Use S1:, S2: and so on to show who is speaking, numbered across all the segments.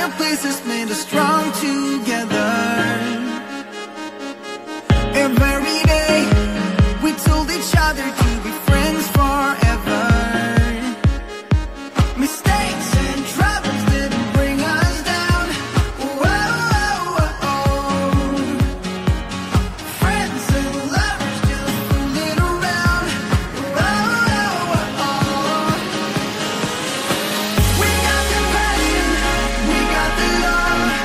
S1: a place that's made us strong together. Every day we told each other to be friends forever. Mistakes and troubles didn't bring us down. Whoa, whoa, whoa. Friends and lovers just fooling around. Whoa, whoa, whoa. We got the passion, we got the love.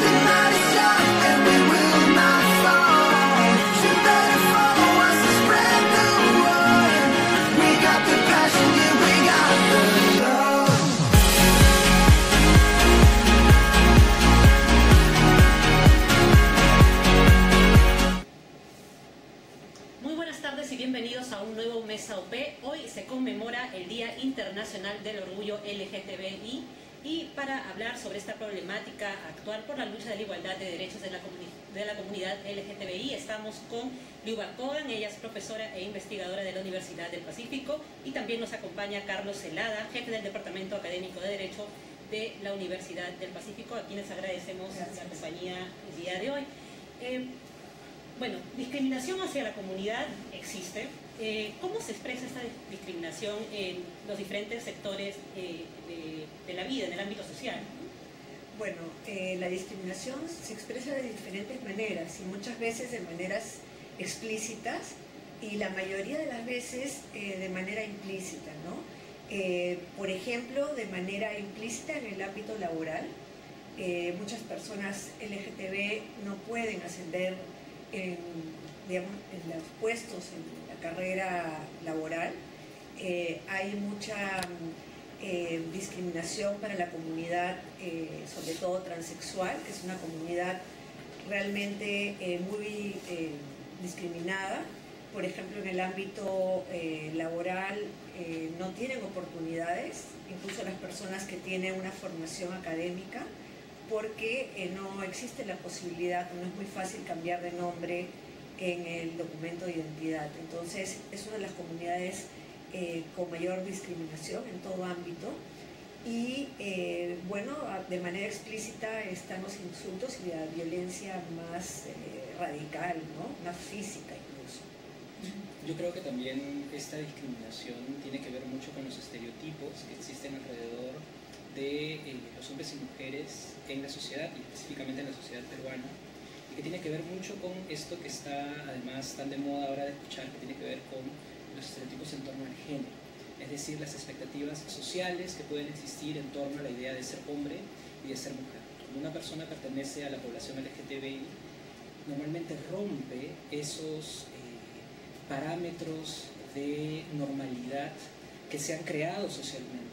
S1: The night is young and we will not fall. You better follow us and spread the word. We got the passion, yeah, we got the love.
S2: Muy buenas tardes y bienvenidos a un nuevo Mesa OP. Hoy se conmemora el Día Internacional del Orgullo LGTBI y para hablar sobre esta problemática actual por la lucha de la igualdad de derechos de la comunidad LGTBI estamos con Liuba Kogan. Ella es profesora e investigadora de la Universidad del Pacífico, y también nos acompaña Carlos Celada, jefe del Departamento Académico de Derecho de la Universidad del Pacífico, a quienes agradecemos la compañía el día de hoy. Bueno, discriminación hacia la comunidad existe. ¿Cómo se expresa esta discriminación en los diferentes sectores de la vida, en el ámbito social?
S3: Bueno, la discriminación se expresa de diferentes maneras y muchas veces de maneras explícitas y la mayoría de las veces de manera implícita, ¿no? Por ejemplo, de manera implícita en el ámbito laboral, muchas personas LGTB no pueden ascender en los puestos, en la carrera laboral. Hay mucha discriminación para la comunidad, sobre todo transexual, que es una comunidad realmente muy discriminada. Por ejemplo, en el ámbito laboral no tienen oportunidades, incluso las personas que tienen una formación académica, porque no existe la posibilidad, no es muy fácil cambiar de nombre en el documento de identidad. Entonces, es una de las comunidades con mayor discriminación en todo ámbito. Y, bueno, de manera explícita están los insultos y la violencia más radical, ¿no? Más física incluso.
S4: Yo creo que también esta discriminación tiene que ver mucho con los estereotipos que existen alrededor de los hombres y mujeres en la sociedad, y específicamente en la sociedad peruana, y que tiene que ver mucho con esto que está además tan de moda ahora de escuchar, que tiene que ver con los estereotipos en torno al género, es decir, las expectativas sociales que pueden existir en torno a la idea de ser hombre y de ser mujer. Cuando una persona pertenece a la población LGTBI, normalmente rompe esos parámetros de normalidad que se han creado socialmente.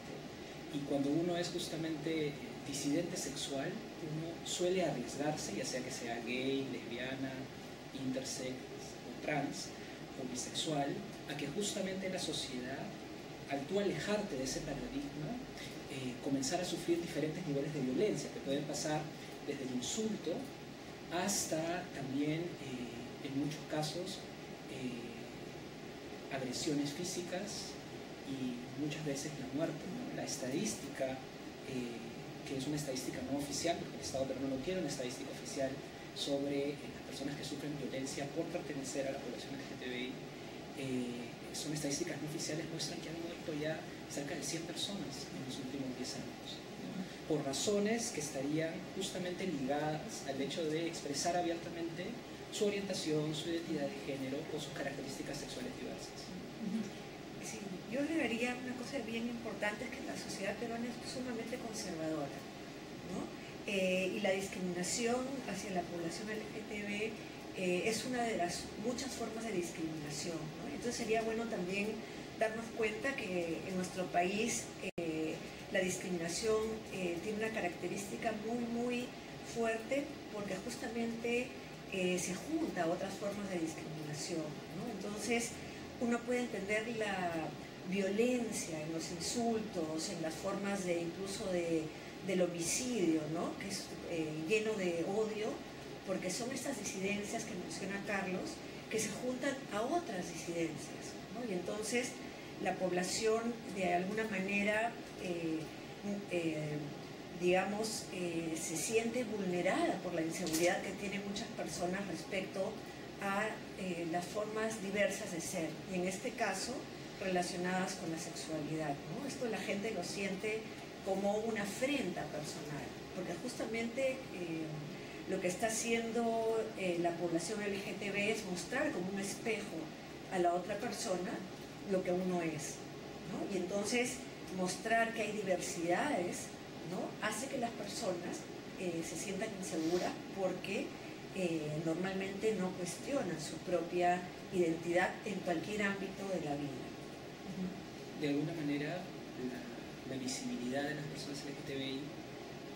S4: Y cuando uno es justamente disidente sexual, uno suele arriesgarse, ya sea que sea gay, lesbiana, intersex o trans o bisexual, a que justamente la sociedad, al tú alejarte de ese paradigma, comenzar a sufrir diferentes niveles de violencia que pueden pasar desde el insulto hasta también, en muchos casos, agresiones físicas y muchas veces la muerte, ¿no? La estadística, que es una estadística no oficial, porque el Estado peruano no tiene una estadística oficial sobre las personas que sufren violencia por pertenecer a la población LGTBI, son estadísticas no oficiales, muestran que han muerto ya cerca de 100 personas en los últimos 10 años, ¿no? Por razones que estarían justamente ligadas al hecho de expresar abiertamente su orientación, su identidad de género o sus características sexuales diversas.
S3: Sí, yo agregaría una cosa bien importante, es que la sociedad peruana es sumamente conservadora, ¿no? Y la discriminación hacia la población LGTB es una de las muchas formas de discriminación, ¿no? Entonces sería bueno también darnos cuenta que en nuestro país la discriminación tiene una característica muy fuerte, porque justamente se junta a otras formas de discriminación, ¿no? Entonces uno puede entender la violencia en los insultos, en las formas de incluso del homicidio, ¿no? Que es lleno de odio, porque son estas disidencias que menciona Carlos, que se juntan a otras disidencias, ¿no? Y entonces la población de alguna manera digamos, se siente vulnerada por la inseguridad que tienen muchas personas respecto a las formas diversas de ser, y en este caso relacionadas con la sexualidad, ¿no? Esto la gente lo siente como una afrenta personal, porque justamente lo que está haciendo la población LGTB es mostrar como un espejo a la otra persona lo que uno es, ¿no? Y entonces mostrar que hay diversidades, ¿no? Hace que las personas se sientan inseguras porque normalmente no cuestionan su propia identidad en cualquier ámbito de la vida.
S4: De alguna manera, la visibilidad de las personas LGTBI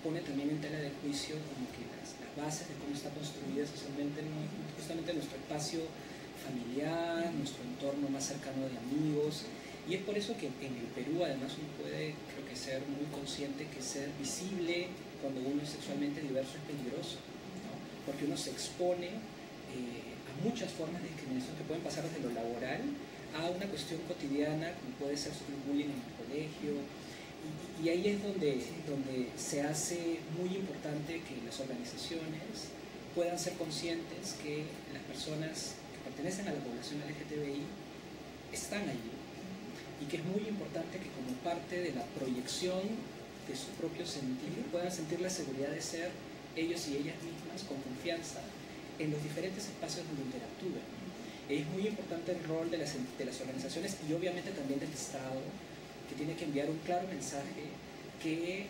S4: pone también en tela de juicio como que las bases de cómo está construida socialmente, ¿no? Justamente nuestro espacio familiar, nuestro entorno más cercano de amigos. Y es por eso que en el Perú además uno puede, creo que, ser muy consciente que ser visible cuando uno es sexualmente diverso es peligroso, ¿no? Porque uno se expone a muchas formas de discriminación que pueden pasar desde lo laboral a una cuestión cotidiana, como puede ser sufrir bullying en el colegio. Y ahí es donde se hace muy importante que las organizaciones puedan ser conscientes que las personas que pertenecen a la población LGTBI están allí, y que es muy importante que como parte de la proyección de su propio sentir puedan sentir la seguridad de ser ellos y ellas mismas con confianza en los diferentes espacios donde interactúen. Es muy importante el rol de las organizaciones y obviamente también del Estado, que tiene que enviar un claro mensaje que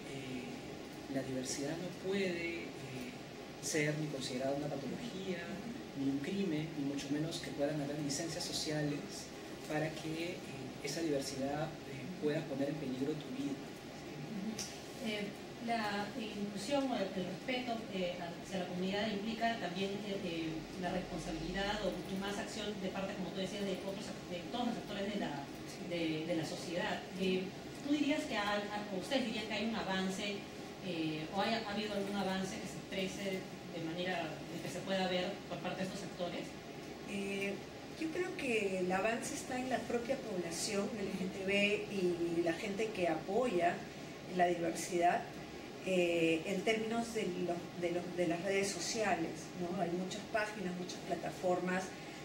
S4: la diversidad no puede ser ni considerada una patología, ni un crimen, ni mucho menos que puedan haber licencias sociales para que esa diversidad pueda poner en peligro tu vida.
S2: La inclusión o el respeto hacia la comunidad implica también la responsabilidad o más acción de parte, como tú decías, de todos los actores de la sociedad. ¿Tú dirías que o ustedes dirían que hay un avance o ha habido algún avance que se exprese de manera que se pueda ver por parte de estos actores?
S3: Yo creo que el avance está en la propia población LGTB y la gente que apoya la diversidad en términos de las redes sociales, ¿no? Hay muchas páginas, muchas plataformas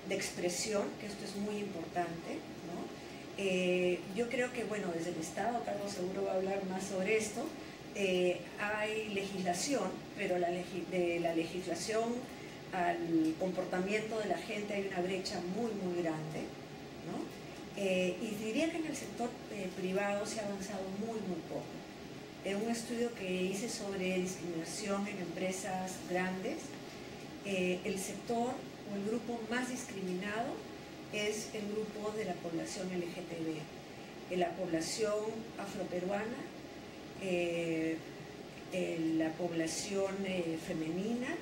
S3: de expresión, que esto es muy importante, ¿no? Yo creo que, bueno, desde el Estado, Carlos seguro va a hablar más sobre esto, hay legislación, pero de la legislación al comportamiento de la gente hay una brecha muy, muy grande, ¿no? Y diría que en el sector privado se ha avanzado muy, muy poco. Un estudio que hice sobre discriminación en empresas grandes, el sector o el grupo más discriminado es el grupo de la población LGTB, la población afroperuana, la población femenina,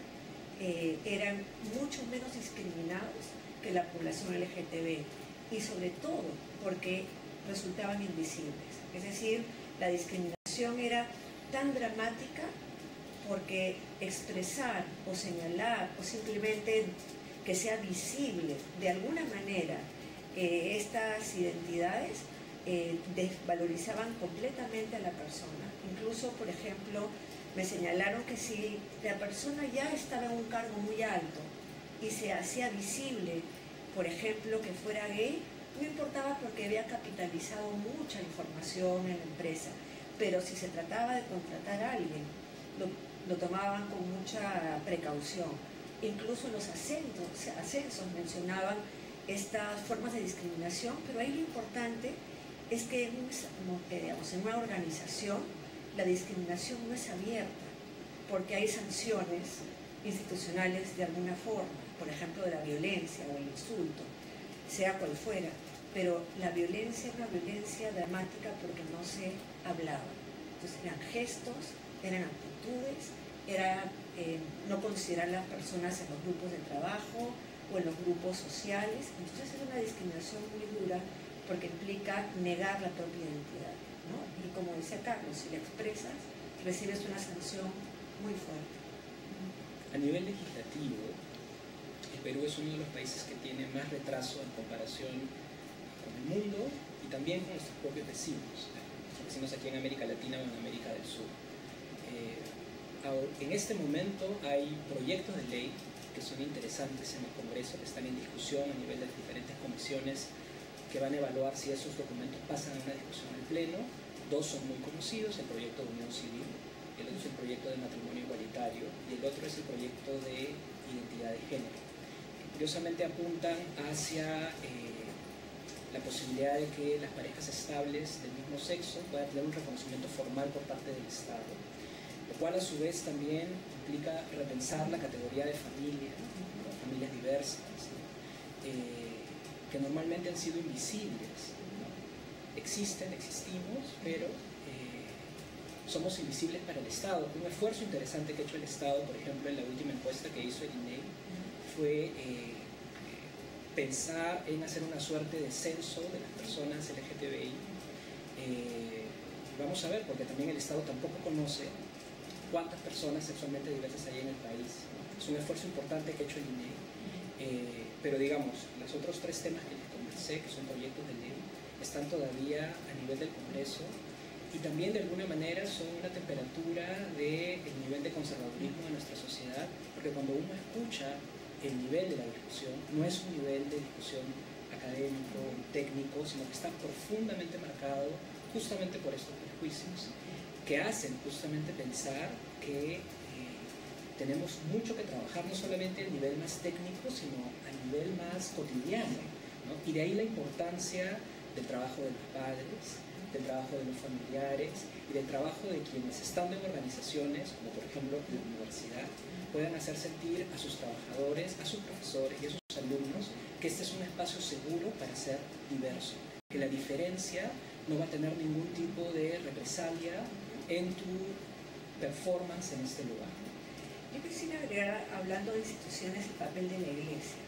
S3: eran mucho menos discriminados que la población LGTB, y sobre todo porque resultaban invisibles. Es decir, la discriminación era tan dramática porque expresar o señalar o simplemente que sea visible de alguna manera estas identidades desvalorizaban completamente a la persona. Incluso, por ejemplo, me señalaron que si la persona ya estaba en un cargo muy alto y se hacía visible, por ejemplo, que fuera gay, no importaba porque había capitalizado mucha información en la empresa, pero si se trataba de contratar a alguien, lo tomaban con mucha precaución. Incluso los ascensos mencionaban estas formas de discriminación, pero ahí lo importante es que digamos, en una organización la discriminación no es abierta, porque hay sanciones institucionales de alguna forma, por ejemplo de la violencia o el insulto, sea cual fuera, pero la violencia es una violencia dramática porque no se hablaba. Entonces eran gestos, eran actitudes, era no considerar a las personas en los grupos de trabajo o en los grupos sociales. Entonces es una discriminación muy dura porque implica negar la propia identidad, ¿no? Y como decía Carlos, si la expresas, recibes una sanción muy fuerte.
S4: A nivel legislativo, el Perú es uno de los países que tiene más retraso en comparación con el mundo y también con nuestros propios vecinos aquí en América Latina o en América del Sur. En este momento hay proyectos de ley que son interesantes en el Congreso, que están en discusión a nivel de las diferentes comisiones que van a evaluar si esos documentos pasan a una discusión al Pleno. Dos son muy conocidos, el proyecto de unión civil, el otro es el proyecto de matrimonio igualitario y el otro es el proyecto de identidad de género, que curiosamente apuntan hacia la posibilidad de que las parejas estables del mismo sexo puedan tener un reconocimiento formal por parte del Estado, lo cual a su vez también implica repensar la categoría de familia, ¿no? Familias diversas, ¿no? Que normalmente han sido invisibles, ¿no? Existimos, pero somos invisibles para el Estado. Un esfuerzo interesante que ha hecho el Estado, por ejemplo, en la última encuesta que hizo el INEI, fue pensar en hacer una suerte de censo de las personas LGTBI. Vamos a ver, porque también el Estado tampoco conoce cuántas personas sexualmente diversas hay en el país, ¿no? Es un esfuerzo importante que ha hecho el INEI, pero digamos, los otros tres temas que les conversé, que son proyectos de ley, están todavía a nivel del Congreso y también de alguna manera son una temperatura del nivel de conservadurismo de nuestra sociedad, porque cuando uno escucha el nivel de la discusión, no es un nivel de discusión académico, técnico, sino que está profundamente marcado justamente por estos prejuicios, que hacen justamente pensar que tenemos mucho que trabajar, no solamente a nivel más técnico, sino a nivel más cotidiano, ¿no? Y de ahí la importancia del trabajo de los padres, del trabajo de los familiares y del trabajo de quienes estando en organizaciones, como por ejemplo la universidad, puedan hacer sentir a sus trabajadores, a sus profesores y a sus alumnos que este es un espacio seguro para ser diverso, que la diferencia no va a tener ningún tipo de represalia en tu performance en este lugar.
S3: Yo quisiera agregar, hablando de instituciones, el papel de la Iglesia,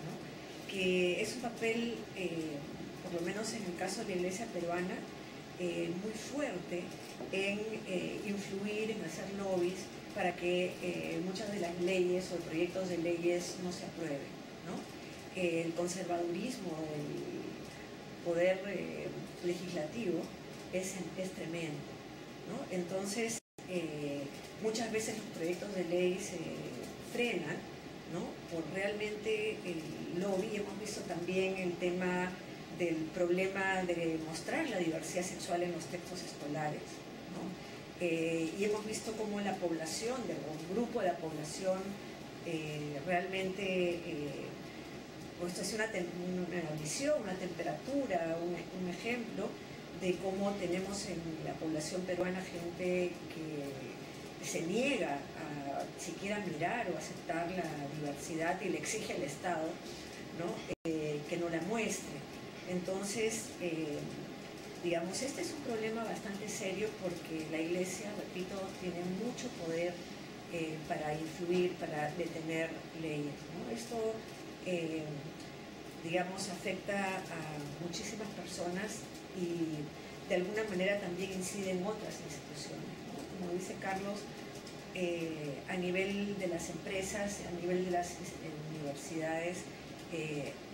S3: ¿no? Que es un papel, por lo menos en el caso de la Iglesia peruana, muy fuerte en influir, en hacer lobbies para que muchas de las leyes o proyectos de leyes no se aprueben, ¿no? El conservadurismo, el poder legislativo es tremendo, ¿no? Entonces, muchas veces los proyectos de ley se frenan, ¿no? Por realmente el lobby. Hemos visto también el tema del problema de mostrar la diversidad sexual en los textos escolares, ¿no? Y hemos visto cómo la población, un grupo de la población realmente pues es una visión, una temperatura, un ejemplo de cómo tenemos en la población peruana gente que se niega a siquiera mirar o aceptar la diversidad y le exige al Estado, ¿no? Que no la muestre. Entonces, digamos, este es un problema bastante serio porque la Iglesia, repito, tiene mucho poder para influir, para detener leyes, ¿no? Esto, digamos, afecta a muchísimas personas y de alguna manera también incide en otras instituciones, ¿no? Como dice Carlos, a nivel de las empresas, a nivel de las universidades,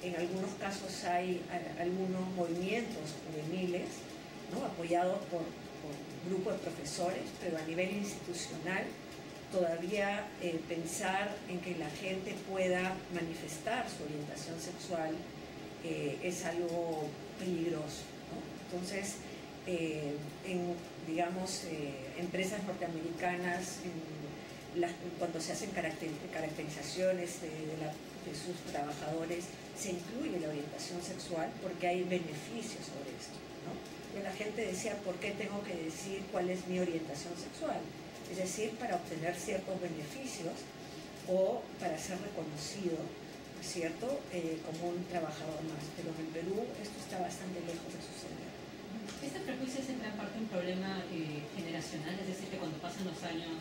S3: en algunos casos hay algunos movimientos juveniles, ¿no? Apoyados por un grupo de profesores, pero a nivel institucional todavía pensar en que la gente pueda manifestar su orientación sexual es algo peligroso, ¿no? Entonces, digamos, empresas norteamericanas, cuando se hacen caracterizaciones de sus trabajadores, se incluye la orientación sexual porque hay beneficios sobre esto, ¿no? Y la gente decía, ¿por qué tengo que decir cuál es mi orientación sexual? Es decir, para obtener ciertos beneficios o para ser reconocido, ¿no es cierto?, como un trabajador más. Pero en el Perú esto está bastante lejos de suceder.
S2: Este prejuicio es en gran parte un problema generacional, es decir, que cuando pasan los años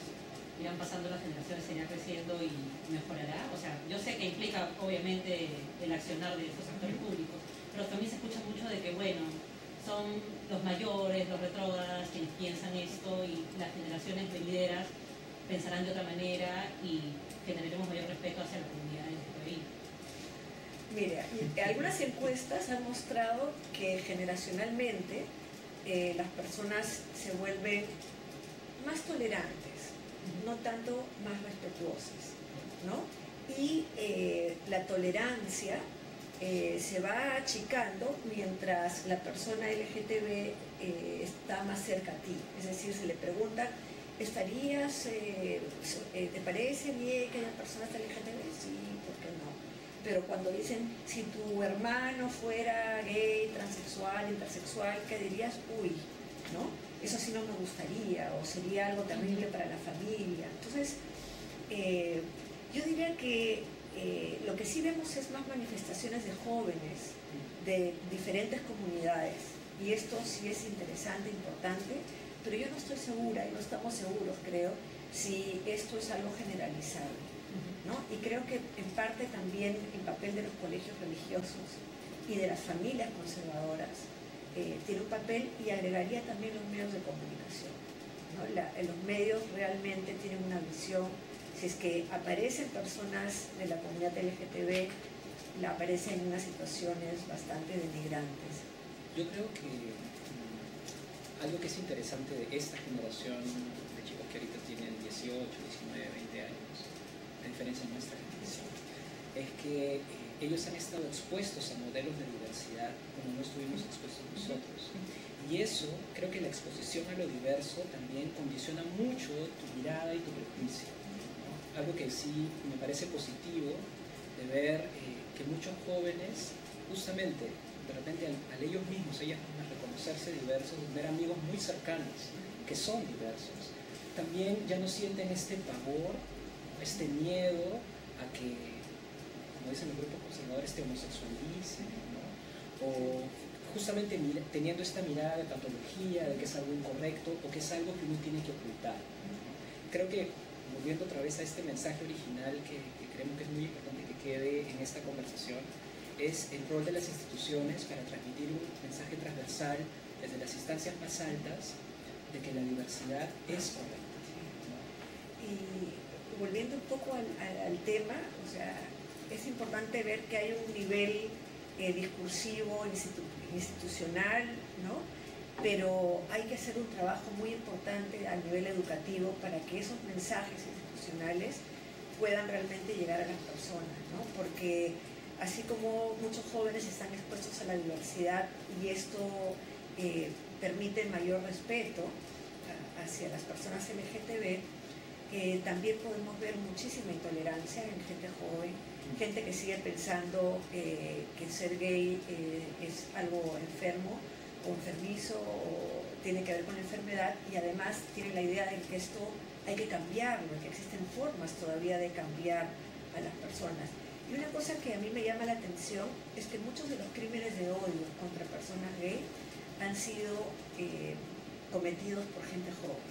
S2: irán pasando las generaciones, se irá creciendo y mejorará. O sea, yo sé que implica obviamente el accionar de estos actores públicos, pero también se escucha mucho de que, bueno, son los mayores, los retrógradas quienes piensan esto y las generaciones venideras pensarán de otra manera y generaremos mayor respeto hacia la comunidad LGTBI.
S3: Mira, algunas encuestas han mostrado que generacionalmente las personas se vuelven más tolerantes, no tanto más respetuosos, ¿no? Y la tolerancia se va achicando mientras la persona LGTB está más cerca a ti. Es decir, se le pregunta, ¿te parece bien que haya personas LGTB? Sí, ¿por qué no? Pero cuando dicen, si tu hermano fuera gay, transexual, intersexual, ¿qué dirías? Uy, ¿no? Eso sí no me gustaría, o sería algo terrible para la familia. Entonces, yo diría que lo que sí vemos es más manifestaciones de jóvenes de diferentes comunidades, y esto sí es interesante, importante, pero yo no estoy segura, y no estamos seguros, creo, si esto es algo generalizado, ¿no? Y creo que en parte también el papel de los colegios religiosos y de las familias conservadoras tiene un papel, y agregaría también los medios de comunicación, ¿no? Los medios realmente tienen una visión. Si es que aparecen personas de la comunidad LGTB, aparecen en unas situaciones bastante denigrantes.
S4: Yo creo que algo que es interesante de esta generación de chicos que ahorita tienen 18, 19, 20 años, a diferencia de nuestra generación, es que ellos han estado expuestos a modelos de diversidad como no estuvimos expuestos nosotros. Y eso, creo que la exposición a lo diverso también condiciona mucho tu mirada y tu prejuicio. Algo que sí me parece positivo de ver que muchos jóvenes, justamente, de repente al ellos mismos, ellas mismas reconocerse diversos, ver amigos muy cercanos que son diversos, también ya no sienten este pavor, este miedo a que, como dicen los grupos conservadores, te homosexualicen, ¿no? O justamente teniendo esta mirada de patología, de que es algo incorrecto o que es algo que uno tiene que ocultar, ¿no? Creo que, volviendo otra vez a este mensaje original que creemos que es muy importante que quede en esta conversación, es el rol de las instituciones para transmitir un mensaje transversal desde las instancias más altas de que la diversidad es correcta, ¿no?
S3: Y volviendo un poco al tema, o sea, es importante ver que hay un nivel discursivo, institucional, ¿no? Pero hay que hacer un trabajo muy importante a nivel educativo para que esos mensajes institucionales puedan realmente llegar a las personas, ¿no? Porque así como muchos jóvenes están expuestos a la diversidad y esto permite mayor respeto hacia las personas LGTB, también podemos ver muchísima intolerancia en gente joven, gente que sigue pensando que ser gay es algo enfermo o enfermizo o tiene que ver con la enfermedad, y además tiene la idea de que esto hay que cambiarlo, que existen formas todavía de cambiar a las personas. Y una cosa que a mí me llama la atención es que muchos de los crímenes de odio contra personas gay han sido cometidos por gente joven,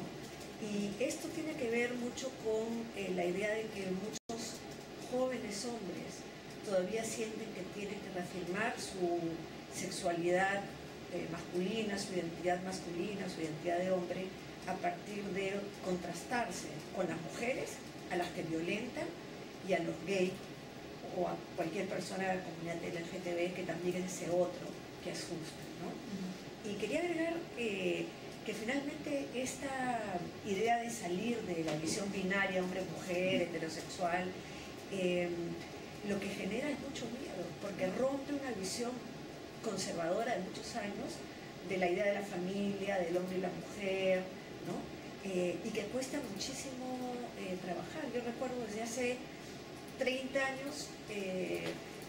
S3: ¿no? Y esto tiene que ver mucho con la idea de que muchos jóvenes hombres todavía sienten que tienen que reafirmar su sexualidad masculina, su identidad masculina, su identidad de hombre, a partir de contrastarse con las mujeres a las que violentan y a los gays o a cualquier persona de la comunidad LGTB que también es ese otro que asusta, ¿no? Y quería agregar que finalmente esta idea de salir de la visión binaria hombre-mujer, heterosexual, lo que genera es mucho miedo, porque rompe una visión conservadora de muchos años de la idea de la familia, del hombre y la mujer, ¿no? Y que cuesta muchísimo trabajar. Yo recuerdo desde hace 30 años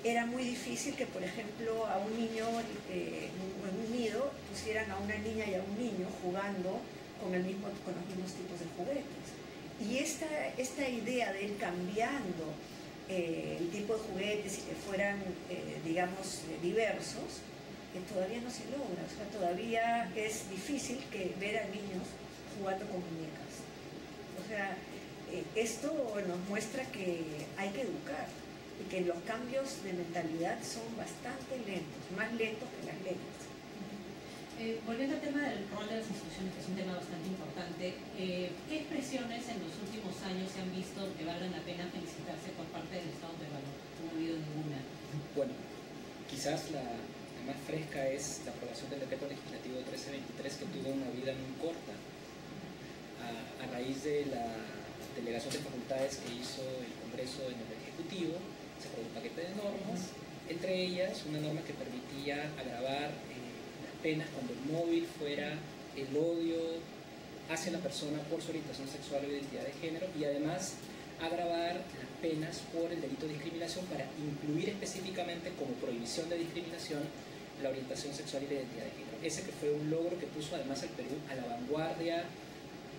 S3: era muy difícil que, por ejemplo, a un niño en un nido pusieran a una niña y a un niño jugando con los mismos tipos de juguetes. Y esta idea de ir cambiando el tipo de juguetes y que fueran, digamos, diversos, todavía no se logra. O sea, todavía es difícil ver a niños jugando con muñecas. O sea, esto nos muestra que hay que educar y que los cambios de mentalidad son bastante lentos, más lentos que las leyes.
S2: Volviendo al tema del rol de las instituciones, que es un tema bastante importante, ¿qué expresiones en los últimos años se han visto que valgan la pena felicitarse por parte del Estado peruano? No ha habido ninguna.
S4: Bueno, quizás la más fresca es la aprobación del decreto legislativo 1323, que tuvo una vida muy corta. raíz de la delegación de facultades que hizo el Congreso en el Ejecutivo, se aprobó un paquete de normas, entre ellas una norma que permitía agravar las penas cuando el móvil fuera el odio hacia la persona por su orientación sexual o identidad de género, y además agravar las penas por el delito de discriminación para incluir específicamente como prohibición de discriminación la orientación sexual y la identidad de género. Ese que fue un logro que puso además al Perú a la vanguardia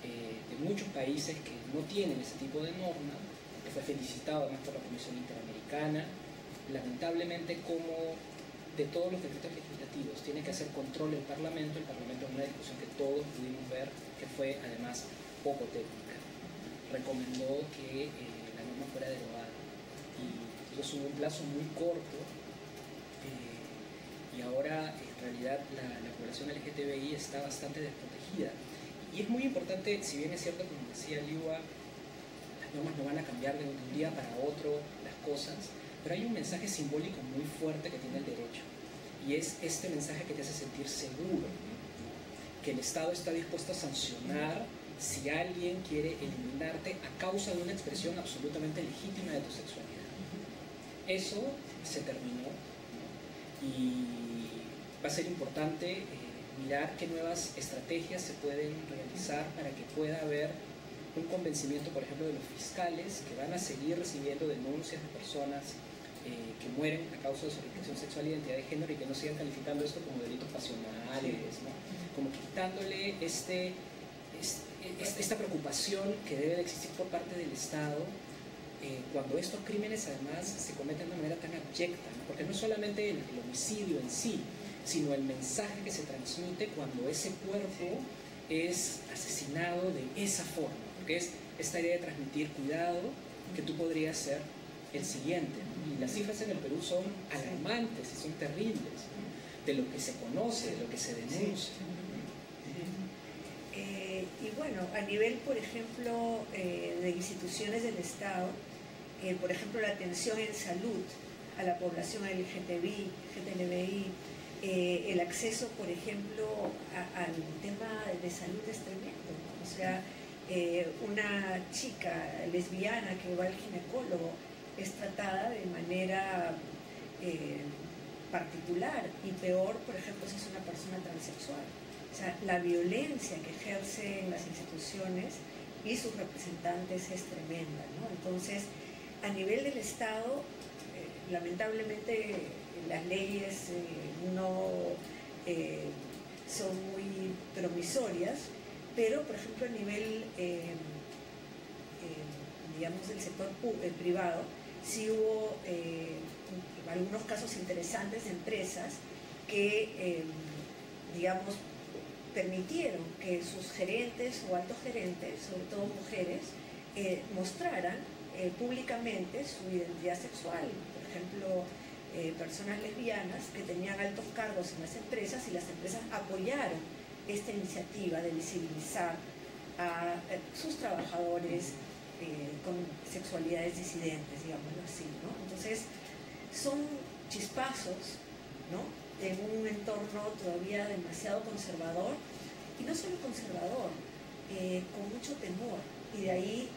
S4: de muchos países que no tienen ese tipo de norma, que fue felicitado además por la Comisión Interamericana. Lamentablemente, como de todos los decretos legislativos tiene que hacer control el Parlamento en una discusión que todos pudimos ver, que fue además poco técnica. Recomendó que la norma fuera derogada, y eso hubo un plazo muy corto, y ahora en realidad la población LGTBI está bastante desprotegida. Y es muy importante, si bien es cierto, como decía Liwa, las normas no van a cambiar de un día para otro las cosas, pero hay un mensaje simbólico muy fuerte que tiene el derecho, y es este mensaje que te hace sentir seguro, que el Estado está dispuesto a sancionar si alguien quiere eliminarte a causa de una expresión absolutamente legítima de tu sexualidad. Eso se terminó, ¿no? Y va a ser importante mirar qué nuevas estrategias se pueden realizar para que pueda haber un convencimiento, por ejemplo, de los fiscales, que van a seguir recibiendo denuncias de personas que mueren a causa de su orientación sexual y identidad de género, y que no sigan calificando esto como delitos pasionales, ¿no? Como quitándole esta preocupación que debe de existir por parte del Estado cuando estos crímenes además se cometen de una manera tan abyecta, ¿no? Porque no es solamente el homicidio en sí, sino el mensaje que se transmite cuando ese cuerpo es asesinado de esa forma, porque es esta idea de transmitir cuidado, que tú podrías ser el siguiente, ¿no? Y las cifras en el Perú son alarmantes y son terribles, ¿no? De lo que se conoce, de lo que se denuncia.
S3: Y bueno, a nivel, por ejemplo, de instituciones del Estado, por ejemplo, la atención en salud a la población LGTBI, el acceso, por ejemplo, al tema de salud es tremendo, ¿no? O sea, una chica lesbiana que va al ginecólogo es tratada de manera particular, y peor, por ejemplo, si es una persona transexual. O sea, la violencia que ejercen las instituciones y sus representantes es tremenda, ¿no? Entonces, a nivel del Estado, lamentablemente las leyes no son muy promisorias, pero, por ejemplo, a nivel, digamos, del sector privado, sí hubo algunos casos interesantes de empresas que, digamos, permitieron que sus gerentes o altos gerentes, sobre todo mujeres, mostraran públicamente su identidad sexual. Por ejemplo, personas lesbianas que tenían altos cargos en las empresas, y las empresas apoyaron esta iniciativa de visibilizar a sus trabajadores con sexualidades disidentes, digámoslo así, ¿no? Entonces, son chispazos, ¿no?, en un entorno todavía demasiado conservador, y no solo conservador, con mucho temor, y de ahí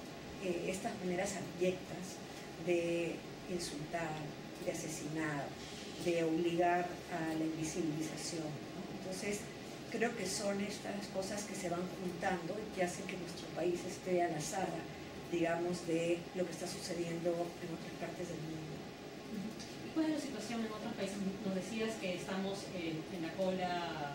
S3: estas maneras abyectas de insultar, de asesinar, de obligar a la invisibilización, ¿no? Entonces, creo que son estas cosas que se van juntando y que hacen que nuestro país esté a la saga, digamos, de lo que está sucediendo en otras partes del mundo.
S2: ¿Cuál es la situación en otros países? Nos decías que estamos en la cola,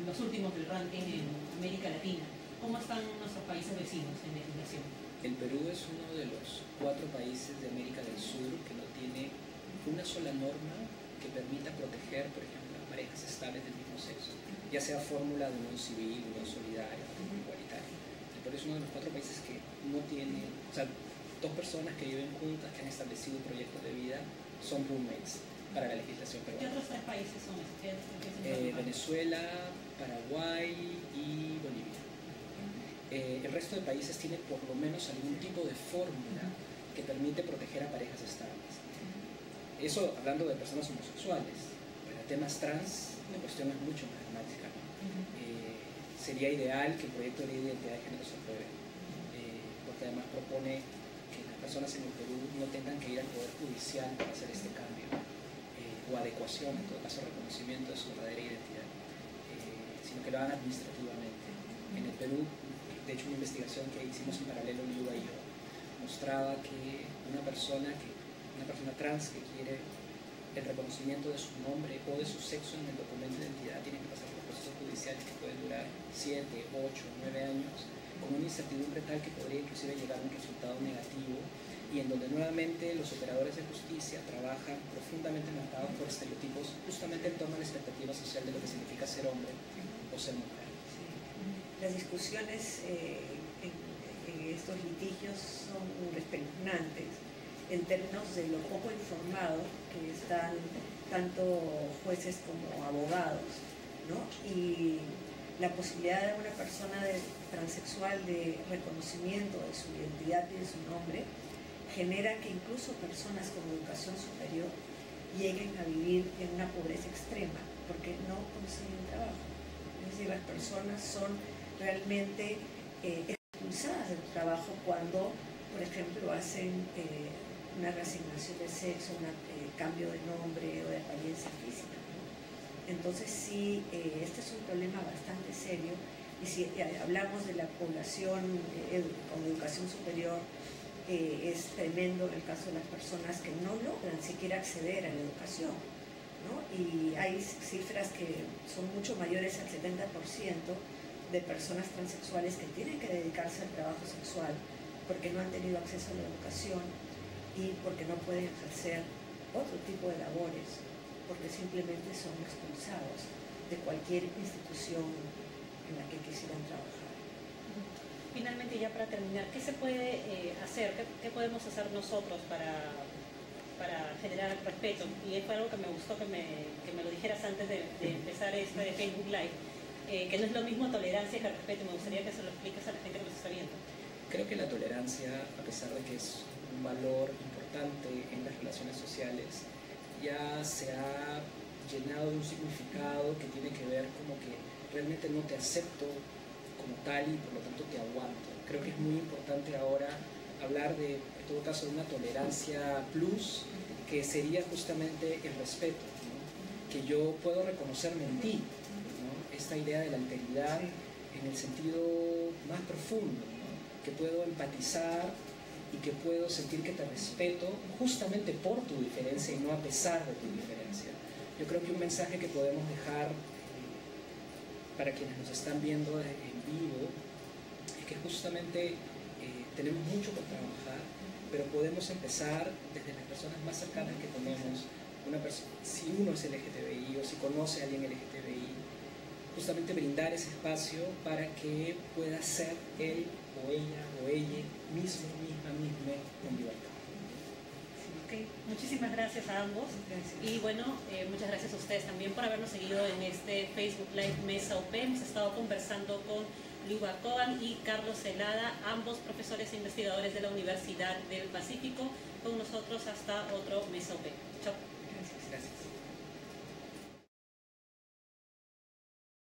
S2: los últimos del ranking en América Latina. ¿Cómo están nuestros países vecinos en legislación?
S4: El Perú es uno de los 4 países de América del Sur que no tiene una sola norma que permita proteger, por ejemplo, a parejas estables del mismo sexo, ya sea fórmula de unión civil, unión solidaria o igualitaria. El Perú es uno de los 4 países que no tiene, o sea, 2 personas que viven juntas, que han establecido proyectos de vida, son roommates para la legislación
S2: ¿Qué
S4: peruana.
S2: otros 3 países son esos?
S4: Venezuela, Paraguay y Bolivia. El resto de países tiene por lo menos algún tipo de fórmula que permite proteger a parejas estables. Eso hablando de personas homosexuales. Para temas trans, la cuestión es mucho más dramática, ¿no? Sería ideal que el proyecto de ley de identidad de género se apruebe que además propone que las personas en el Perú no tengan que ir al Poder Judicial para hacer este cambio, o adecuación, en todo caso reconocimiento de su verdadera identidad, sino que lo hagan administrativamente. En el Perú, de hecho, una investigación que hicimos en paralelo, Liuba y yo, mostraba que una persona trans que quiere el reconocimiento de su nombre o de su sexo en el documento de identidad tiene que pasar por procesos judiciales que pueden durar 7, 8, 9 años, con una incertidumbre tal que podría inclusive llegar a un resultado negativo, y en donde nuevamente los operadores de justicia trabajan profundamente marcados por estereotipos justamente en torno a la expectativa social de lo que significa ser hombre o ser mujer.
S3: Las discusiones en estos litigios son espeluznantes en términos de lo poco informado que están tanto jueces como abogados, ¿no? Y la posibilidad de una persona transexual de reconocimiento de su identidad y de su nombre genera que incluso personas con educación superior lleguen a vivir en una pobreza extrema porque no consiguen trabajo. Es decir, las personas son realmente expulsadas del trabajo cuando, por ejemplo, hacen una reasignación de sexo, un cambio de nombre o de apariencia física, ¿no? Entonces sí, este es un problema bastante serio, y si hablamos de la población con educación superior, es tremendo en el caso de las personas que no logran siquiera acceder a la educación, ¿no? Y hay cifras que son mucho mayores al 70% de personas transexuales que tienen que dedicarse al trabajo sexual porque no han tenido acceso a la educación y porque no pueden ejercer otro tipo de labores, porque simplemente son expulsados de cualquier institución en la que quisieran trabajar.
S2: Finalmente, ya para terminar, ¿qué se puede hacer? ¿Qué podemos hacer nosotros para generar respeto? Y fue algo que me gustó que me lo dijeras antes de empezar este Facebook Live, que no es lo mismo tolerancia que respeto. Me gustaría que se lo expliques a la gente que nos está viendo.
S4: Creo que la tolerancia, a pesar de que es un valor importante en las relaciones sociales, ya se ha llenado de un significado que tiene que ver como que realmente no te acepto como tal y por lo tanto te aguanto. Creo que es muy importante ahora hablar de, en todo caso, de una tolerancia plus, que sería justamente el respeto, ¿no? Que yo puedo reconocerme en ti, ¿no? Esta idea de la alteridad en el sentido más profundo, ¿no? Que puedo empatizar y que puedo sentir que te respeto justamente por tu diferencia y no a pesar de tu diferencia. Yo creo que un mensaje que podemos dejar para quienes nos están viendo en vivo es que justamente tenemos mucho por trabajar, pero podemos empezar desde las personas más cercanas que tenemos. Si uno es LGTBI o si conoce a alguien LGTBI, justamente brindar ese espacio para que pueda ser él o ella misma en libertad.
S2: Okay. Muchísimas gracias a ambos.
S3: Gracias.
S2: Y bueno, muchas gracias a ustedes también por habernos seguido en este Facebook Live Mesa OP. Hemos estado conversando con Liuba Coban y Carlos Celada, ambos profesores e investigadores de la Universidad del Pacífico. Con nosotros hasta otro Mesa OP. Chao.